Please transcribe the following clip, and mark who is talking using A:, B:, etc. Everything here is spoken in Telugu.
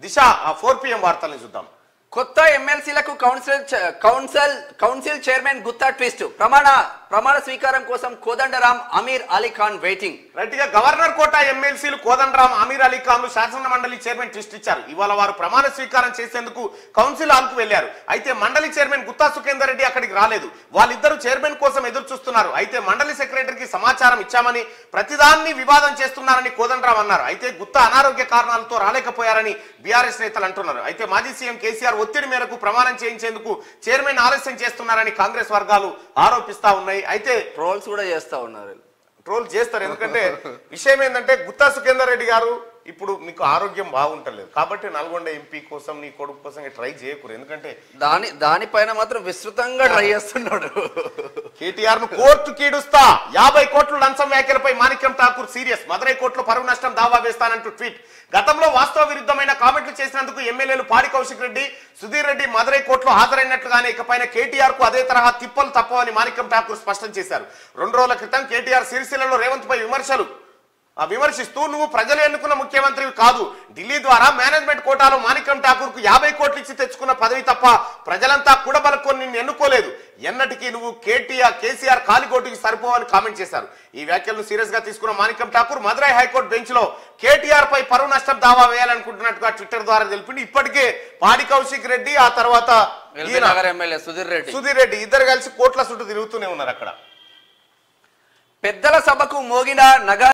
A: దిశ 4 PM వార్తల్ని చూద్దాం.
B: కొత్త ఎమ్మెల్సీలకు కౌన్సిల్ చైర్మన్ గుత్తా ట్విస్ట్. ప్రమాణ స్వీకారం కోసం కోదండరాం, అమీర్ అలీ ఖాన్ వెయిటింగ్.
A: రైట్ గా గవర్నర్ కోట ఎమ్మెల్సీలు కోదండరాం, అమీర్ అలీ ఖాన్లు శాసన మండలి చైర్మన్ ట్విస్ట్ ఇచ్చారు. ఇవాళ వారు ప్రమాణ స్వీకారం చేసేందుకు కౌన్సిల్ హాల్కు వెళ్లారు. అయితే మండలి చైర్మన్ గుత్తా సుఖేందర్ రెడ్డి అక్కడికి రాలేదు. వాళ్ళిద్దరూ చైర్మన్ కోసం ఎదురు చూస్తున్నారు. అయితే మండలి సెక్రటరీకి సమాచారం ఇచ్చామని, ప్రతిదాన్ని వివాదం చేస్తున్నారని కోదండరాం అన్నారు. అయితే గుత్తా అనారోగ్య కారణాలతో రాలేకపోయారని బీఆర్ఎస్ నేతలు అంటున్నారు. అయితే మాజీ సీఎం కేసీఆర్ ఒత్తిడి మేరకు ప్రమాణం చేయించేందుకు చైర్మన్ ఆలస్యం చేస్తున్నారని కాంగ్రెస్ వర్గాలు ఆరోపిస్తా ఉన్నాయి. అయితే
B: ట్రోల్స్ కూడా చేస్తా ఉన్నారు.
A: ట్రోల్ చేస్తారు. ఎందుకంటే విషయం ఏంటంటే గుత్తా సుఖేందర్ రెడ్డి గారు ఇప్పుడు మీకు ఆరోగ్యం బాగుంటలేదు కాబట్టి నల్గొండ ఎంపీ కోసం నీ కొడుకు కోసం ట్రై చేయకూడదు. ఎందుకంటే
B: దానిపైన మాత్రం విస్తృతంగా ట్రై చేస్తున్నాడు.
A: కేటీఆర్ ను కోర్టు కీడుస్తా, 50 కోట్ల లంచం వ్యాఖ్యలపై మాణిక్యం ఠాకూర్ సీరియస్. మదురై కోర్టులో పరువు నష్టం దావా వేస్తానంటూ ట్వీట్. గతంలో వాస్తవ విరుద్ధమైన కామెంట్లు చేసినందుకు ఎమ్మెల్యేలు పాడి కౌశిక్ రెడ్డి, సుధీర్ రెడ్డి మదురై కోర్టులో హాజరైనట్లుగానే ఇకపైన కేటీఆర్ కు అదే తరహా తిప్పలు తప్పవని మాణిక్యం ఠాకూర్ స్పష్టం చేశారు. 2 రోజుల క్రితం కేటీఆర్ సిరిసిల్లలో రేవంత్ పై విమర్శిస్తూ నువ్వు ప్రజలు ఎన్నుకున్న ముఖ్యమంత్రివి కాదు, ఢిల్లీ ద్వారా మేనేజ్మెంట్ కోటాలో మాణిక్యం ఠాకూర్ కు 50 కోట్లు ఇచ్చి తెచ్చుకున్న పదవి తప్ప ప్రజలంతా కూడబలుకొని నిన్ను ఎన్నుకోలేదు. ఎన్నటికీ నువ్వు కేసీఆర్ కాలికోటికి సరిపోవని కామెంట్ చేశారు. ఈ వ్యాఖ్యలను సీరియస్ గా తీసుకున్న మాణిక్యం ఠాకూర్ మదురై హైకోర్టు బెంచ్ లో కేటీఆర్ పై పరువు నష్టం దావా వేయాలనుకుంటున్నట్టుగా ట్విట్టర్ ద్వారా తెలిపింది. ఇప్పటికే పాడి కౌశిక్ రెడ్డి, ఆ తర్వాత
B: ఎమ్మెల్యే
A: సుధీర్ రెడ్డి ఇద్దరు కలిసి కోట్ల చుట్టూ తిరుగుతూనే ఉన్నారు. అక్కడ
B: పెద్దల సభకు మోగిన నగ